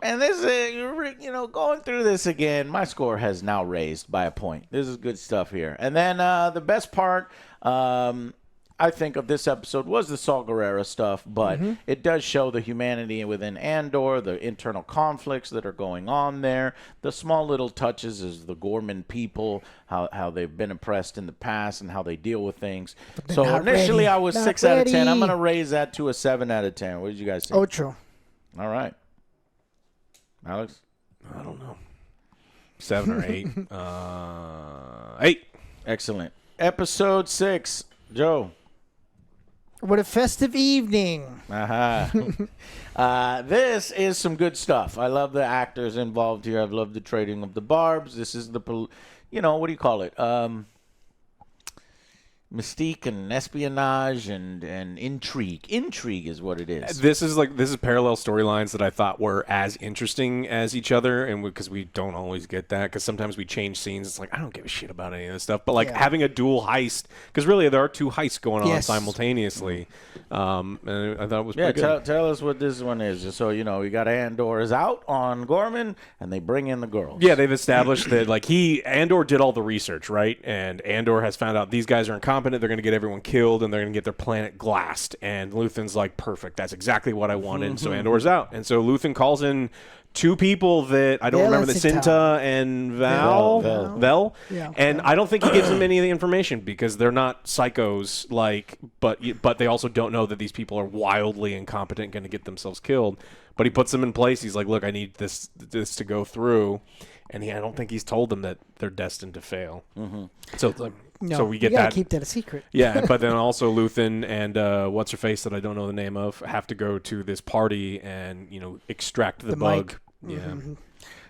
And this, going through this again, my score has now raised by a point. This is good stuff here. And then the best part, I think of this episode was the Saw Gerrera stuff, but it does show the humanity within Andor, the internal conflicts that are going on there, the small little touches as the Gorman people, how they've been oppressed in the past and how they deal with things. So initially ready. I was Not 6 out of 10. I'm ready. going to raise that to a 7 out of 10. What did you guys think? Ocho. All right. Alex? I don't know. 7 or 8. 8. Excellent. Episode 6. Joe? What a festive evening. This is some good stuff. I love the actors involved here. I've loved the trading of the barbs. This is the, what do you call it? Mystique and espionage and intrigue. Intrigue is what it is. This is parallel storylines that I thought were as interesting as each other, and because we don't always get that, because sometimes we change scenes. It's like I don't give a shit about any of this stuff, but like having a dual heist, because really there are two heists going on simultaneously. And I thought it was pretty good. Tell us what this one is. So we got Andor is out on Gorman, and they bring in the girls. Yeah, they've established that Andor did all the research, right? And Andor has found out these guys are incompetent. They're going to get everyone killed, and they're going to get their planet glassed. And Luthen's like, perfect. That's exactly what I wanted. So Andor's out. And so Luthen calls in two people that I don't remember, the Cinta and Vel. Yeah. And I don't think he gives them any of the information because they're not psychos, but they also don't know that these people are wildly incompetent, going to get themselves killed. But he puts them in place. He's like, look, I need this to go through. And I don't think he's told them that they're destined to fail. So it's like, No, so we get you gotta that. keep that a secret. Yeah, but then also Luthen and what's her face that I don't know the name of have to go to this party and extract the bug. mic. Yeah.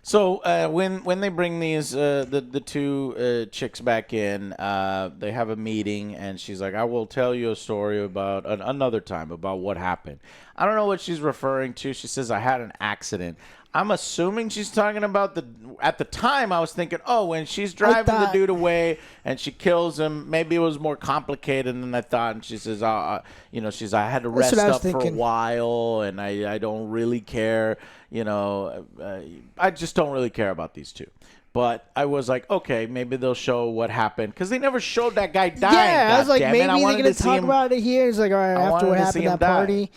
So when they bring these the two chicks back in, they have a meeting, and she's like, "I will tell you a story about another time about what happened." I don't know what she's referring to. She says, "I had an accident." I'm assuming she's talking about at the time I was thinking, oh, when she's driving the dude away and she kills him, maybe it was more complicated than I thought. And she says, I had to rest up for a while, and I don't really care. I just don't really care about these two. But I was like, okay, maybe they'll show what happened, because they never showed that guy dying. Yeah, I was like, maybe they're going to talk about it here. It's like, all right, after what happened at that party.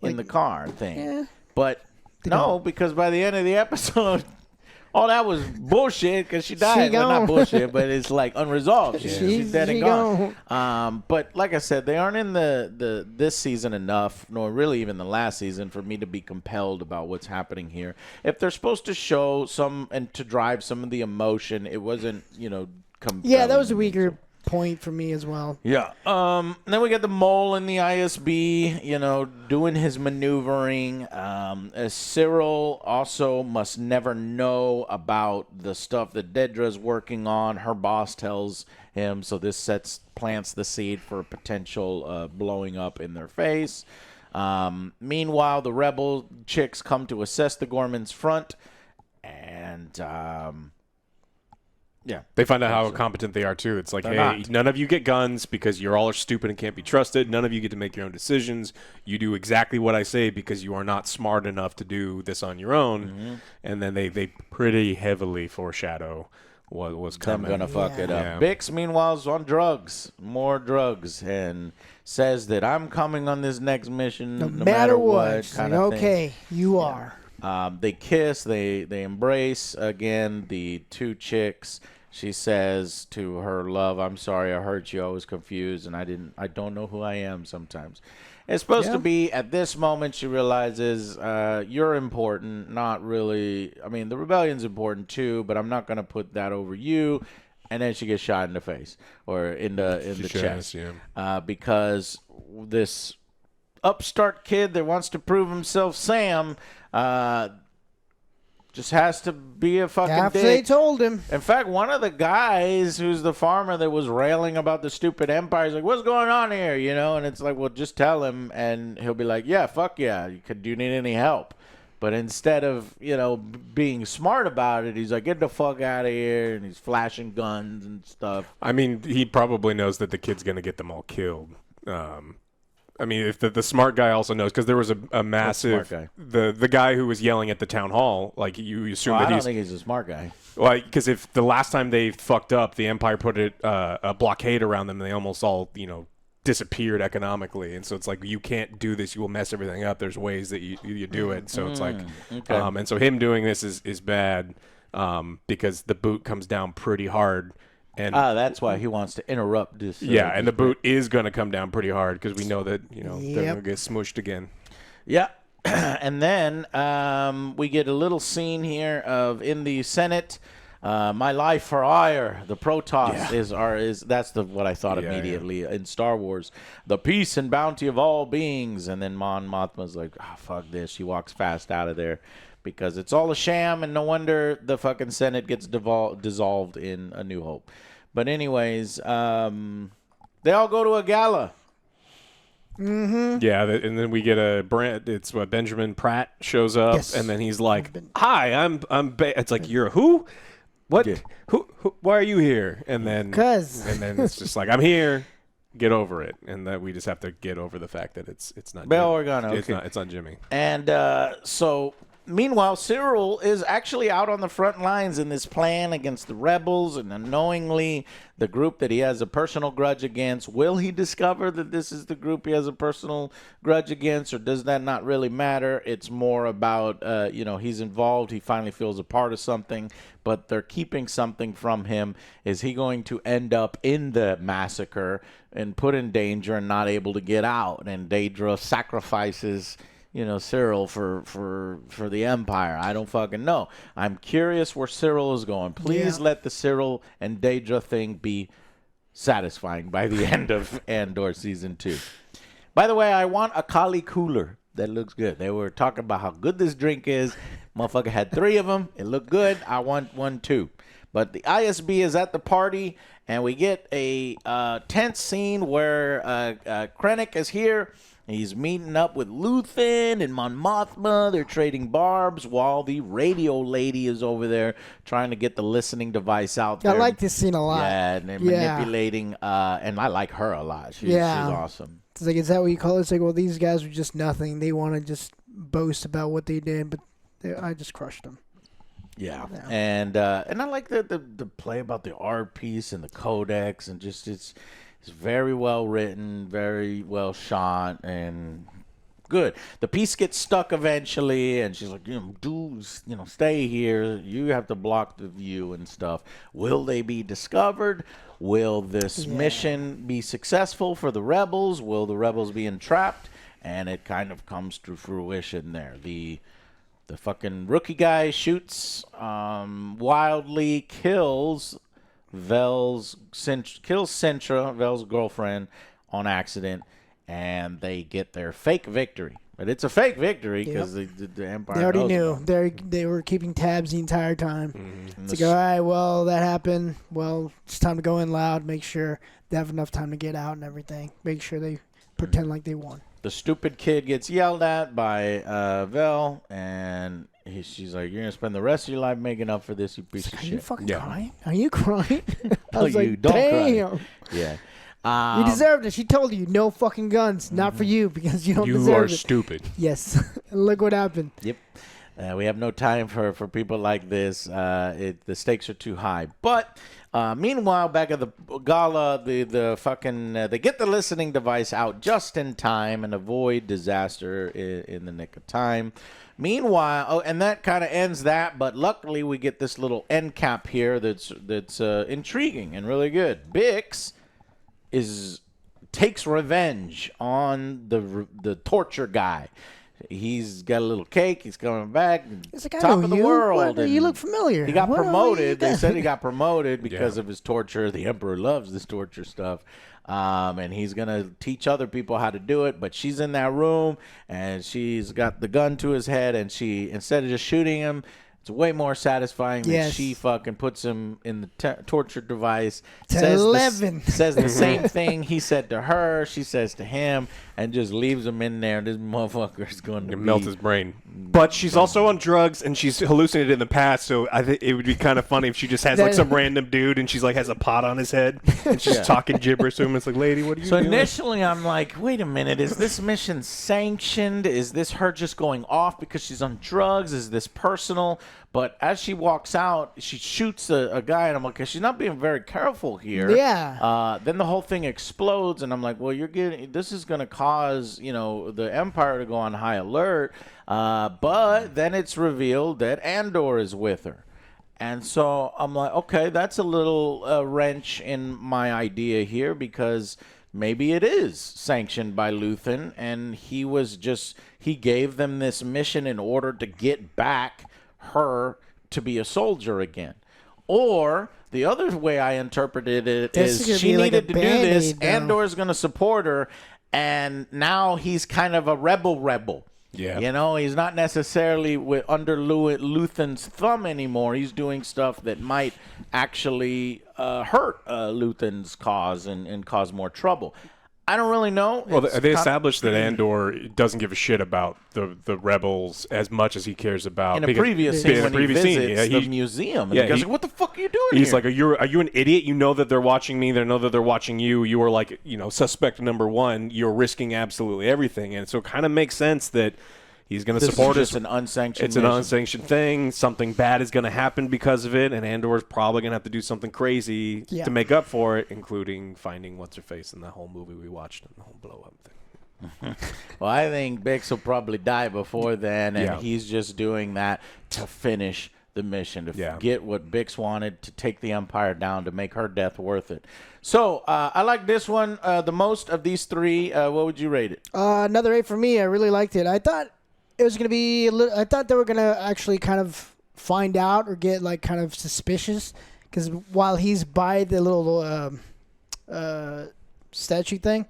In the car thing. Yeah. But no, because by the end of the episode, all that was bullshit, because she died. Well, not bullshit, but it's like unresolved. She's dead and gone. But like I said, they aren't in this season enough, nor really even the last season, for me to be compelled about what's happening here. If they're supposed to show some and to drive some of the emotion, it wasn't, compelling. Yeah, that was a weaker point for me as well. Yeah. Then we got the mole in the ISB, doing his maneuvering. Cyril also must never know about the stuff that Dedra's working on. Her boss tells him, so this plants the seed for a potential blowing up in their face. Meanwhile, the rebel chicks come to assess the Gorman's front, and yeah, they find out how competent they are too. It's like, hey, none of you get guns because you all are stupid and can't be trusted. None of you get to make your own decisions. You do exactly what I say because you are not smart enough to do this on your own. And then they pretty heavily foreshadow what was coming. I'm gonna fuck it up. Yeah. Bix, meanwhile, is on drugs, more drugs, and says that I'm coming on this next mission no matter what. Kind of okay, thing. you are. They kiss, they embrace again. The two chicks. She says to her love, "I'm sorry I hurt you. I was confused, and I don't know who I am sometimes." It's supposed to be at this moment she realizes you're important, not really. I mean, the rebellion's important too, but I'm not going to put that over you. And then she gets shot in the face or in the chest, because this upstart kid that wants to prove himself, Sam, just has to be a fucking After dick. they told him. In fact, one of the guys who's the farmer that was railing about the stupid empire is like, what's going on here? And it's like, well, just tell him. And he'll be like, yeah, fuck yeah. Do you need any help? But instead of, being smart about it, he's like, get the fuck out of here. And he's flashing guns and stuff. I mean, he probably knows that the kid's going to get them all killed. I mean, if the smart guy also knows, because there was a massive the guy who was yelling at the town hall, like you assume that I don't think he's a smart guy. Well, because if the last time they fucked up, the Empire put a blockade around them, and they almost all disappeared economically, and so it's like you can't do this. You will mess everything up. There's ways that you do it. So it's like, okay. And so him doing this is bad because the boot comes down pretty hard. And that's why he wants to interrupt this. and the boot is going to come down pretty hard because we know that they're going to get smooshed again. Yeah. And then we get a little scene here of in the Senate. My life for ire. The Protoss is that's what I thought immediately in Star Wars. The peace and bounty of all beings. And then Mon Mothma's like, fuck this. She walks fast out of there because it's all a sham, and no wonder the fucking Senate gets dissolved in A New Hope. But anyways, they all go to a gala. Mm-hmm. Yeah, and then we get it's what Benjamin Pratt shows up, and then he's like, "Hi, I'm it's like, you're who? What? Yeah. Who? Why are you here?" And then it's just like, "I'm here. Get over it." And that we just have to get over the fact that it's not Bail Jimmy. Organa. It's not Jimmy. And so meanwhile, Cyril is actually out on the front lines in this plan against the rebels, and unknowingly the group that he has a personal grudge against. Will he discover that this is the group he has a personal grudge against, or does that not really matter? It's more about, he's involved. He finally feels a part of something, but they're keeping something from him. Is he going to end up in the massacre and put in danger and not able to get out? And Daedra sacrifices Cyril for the Empire. I don't fucking know. I'm curious where Cyril is going. Please let the Cyril and Daedra thing be satisfying by the end of Andor Season 2. By the way, I want a Kali cooler. That looks good. They were talking about how good this drink is. Motherfucker had 3 of them. It looked good. I want one too. But the ISB is at the party, and we get a tense scene where Krennic is here. He's meeting up with Luthen and Mon Mothma. They're trading barbs while the radio lady is over there trying to get the listening device out there. I like this scene a lot. Yeah, and they're manipulating. And I like her a lot. She's awesome. It's like, is that what you call it? It's like, well, these guys were just nothing. They want to just boast about what they did, but I just crushed them. Yeah. And I like the play about the art piece and the codex, and just it's very well written, very well shot, and good. The piece gets stuck eventually, and she's like, stay here. You have to block the view and stuff. Will they be discovered? Will this mission be successful for the rebels? Will the rebels be entrapped? And it kind of comes to fruition there. The fucking rookie guy shoots wildly, kills Sintra, Vel's girlfriend, on accident, and they get their fake victory. But it's a fake victory because the Empire. They already knew. It. They were keeping tabs the entire time. Mm-hmm. It's like, all right, well, that happened. Well, it's time to go in loud. Make sure they have enough time to get out and everything. Make sure they pretend like they won. The stupid kid gets yelled at by Vel, and she's like, "You're gonna spend the rest of your life making up for this, you piece of shit." Are you fucking crying? Are you crying? I was don't damn. cry. Yeah. You deserved it. She told you, no fucking guns. Not for you, because you don't deserve it. You are stupid. Yes. Look what happened. Yep. We have no time for people like this. The stakes are too high. But meanwhile, back at the gala, the fucking they get the listening device out just in time and avoid disaster in the nick of time. Meanwhile, and that kind of ends that. But luckily, we get this little end cap here that's intriguing and really good. Bix takes revenge on the torture guy. He's got a little cake. He's coming back. It's like, top of the world. You look familiar. He got promoted. They said he got promoted because of his torture. The Emperor loves this torture stuff. And he's going to teach other people how to do it. But she's in that room, and she's got the gun to his head. And she, instead of just shooting him, it's way more satisfying that she fucking puts him in the torture device. Says the same thing he said to her. She says to him, and just leaves him in there. This motherfucker is going to melt his brain. But she's also on drugs, and she's hallucinated in the past. So I think it would be kind of funny if she just has like some random dude, and she's like has a pot on his head, and she's talking gibberish to him. It's like, lady, what are you doing? So initially, I'm like, wait a minute, is this mission sanctioned? Is this her just going off because she's on drugs? Is this personal? But as she walks out, she shoots a guy, and I'm like, she's not being very careful here. Yeah. Then the whole thing explodes, and I'm like, well, this is going to cause, the Empire to go on high alert. But then it's revealed that Andor is with her. And so I'm like, okay, that's a little wrench in my idea here, because maybe it is sanctioned by Luthen, and he gave them this mission in order to get back her to be a soldier again. Or the other way I interpreted it is she needed to do this. Andor's going to support her, and now he's kind of a rebel. Yeah. He's not necessarily under Luthen's thumb anymore. He's doing stuff that might actually hurt Luthen's cause and cause more trouble. I don't really know. Well, they established that Andor doesn't give a shit about the rebels as much as he cares about. In a previous scene, when he visits the museum, and he goes, what the fuck are you doing He's here? like, are you an idiot? You know that they're watching me. They know that they're watching you. You are like, suspect number one. You're risking absolutely everything. And so it kind of makes sense that he's going to support us. It's an unsanctioned It's an unsanctioned thing. Something bad is going to happen because of it, and Andor is probably going to have to do something crazy to make up for it, including finding what's-her-face in the whole movie we watched and the whole blow-up thing. Well, I think Bix will probably die before then, and he's just doing that to finish the mission, to get what Bix wanted, to take the Empire down, to make her death worth it. So, I like this one the most of these three. What would you rate it? Another 8 for me. I really liked it. I thought it was going to be I thought they were going to actually kind of find out or get like kind of suspicious, because while he's by the little statue thing,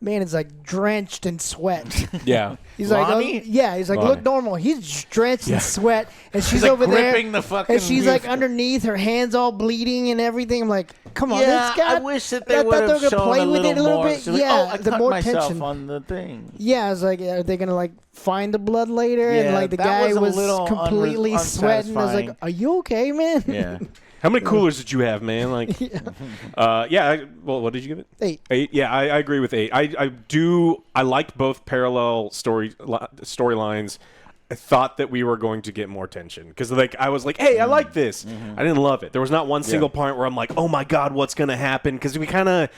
man is like drenched in sweat. Yeah. He's like, he's like, look normal. He's drenched in sweat, and she's over there, and she's like underneath, her hands all bleeding and everything. I'm like, come on, this guy. I wish that they would have shown play a with it a little more. bit. So like, I the cut more myself tension on the thing. Yeah, I was like, are they gonna like find the blood later? Yeah, and like the that guy was a little completely sweating. I was like, are you okay, man? Yeah. How many coolers did you have, man? Like, well, what did you give it? 8. 8. Yeah, I agree with 8. I liked both parallel storylines. I thought that we were going to get more tension because, like, I was like, "Hey, I like this." I didn't love it. There was not one single point where I'm like, "Oh my god, what's going to happen?" Because we kind of.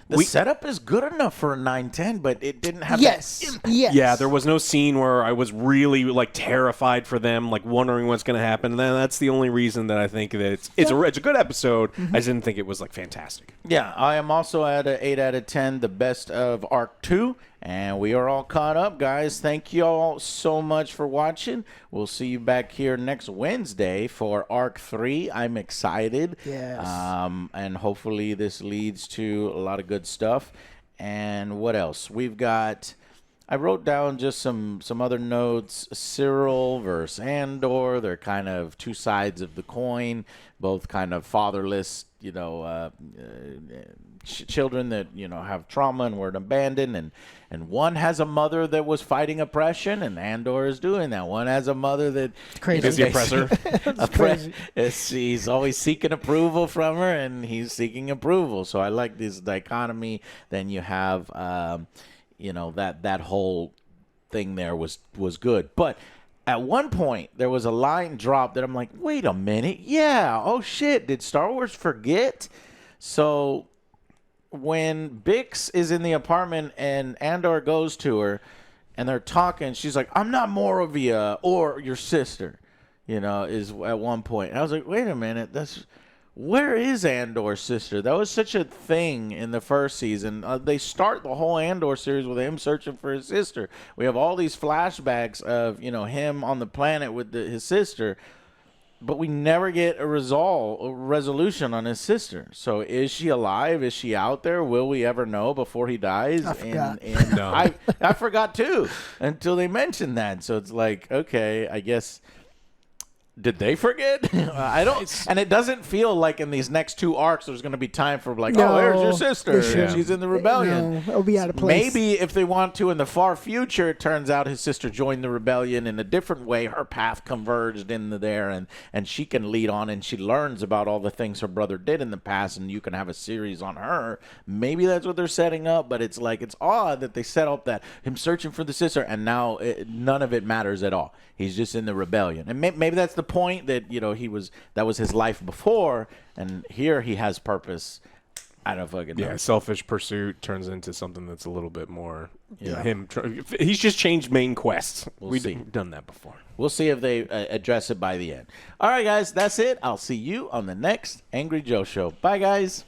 The setup is good enough for a 9/10, but it didn't have Yes. Yeah, there was no scene where I was really like terrified for them, like wondering what's going to happen. And that's the only reason that I think that it's a good episode. I just didn't think it was like fantastic. Yeah, I am also at an 8 out of 10, the best of Arc 2. And we are all caught up, guys. Thank you all so much for watching. We'll see you back here next Wednesday for Arc 3. I'm excited. Yes. And hopefully this leads to a lot of good stuff. And what else? We've got... I wrote down just some other notes. Cyril versus Andor. They're kind of two sides of the coin. Both kind of fatherless, children that have trauma and were abandoned, and one has a mother that was fighting oppression, and Andor is doing that. One has a mother that crazy is the oppressor. Crazy. He's always seeking approval from her, and he's seeking approval. So I like this dichotomy. Then you have that whole thing there was good, but at one point there was a line drop that I'm like, wait a minute, oh shit, did Star Wars forget? So when Bix is in the apartment and Andor goes to her and they're talking, she's like, I'm not Moravia or your sister, is at one point. And I was like, wait a minute, where is Andor's sister? That was such a thing in the first season. They start the whole Andor series with him searching for his sister. We have all these flashbacks of, him on the planet with his sister. But we never get a resolution on his sister. So is she alive? Is she out there? Will we ever know before he dies? I forgot. No. I forgot too until they mentioned that. So it's like, okay, I guess. Did they forget? I don't. And it doesn't feel like in these next 2 arcs there's going to be time for like, there's your sister. She's in the rebellion. No, it'll be out of place. Maybe if they want to in the far future, it turns out his sister joined the rebellion in a different way. Her path converged into there, and she can lead on, and she learns about all the things her brother did in the past, and you can have a series on her. Maybe that's what they're setting up, but it's like it's odd that they set up that him searching for the sister, and now none of it matters at all. He's just in the rebellion, and maybe that's the point that that was his life before, and here he has purpose. I don't fucking know. Yeah, selfish pursuit turns into something that's a little bit more. He's just changed main quests. We've done that before. We'll see if they address it by the end. All right, guys, that's it. I'll see you on the next Angry Joe show. Bye, guys.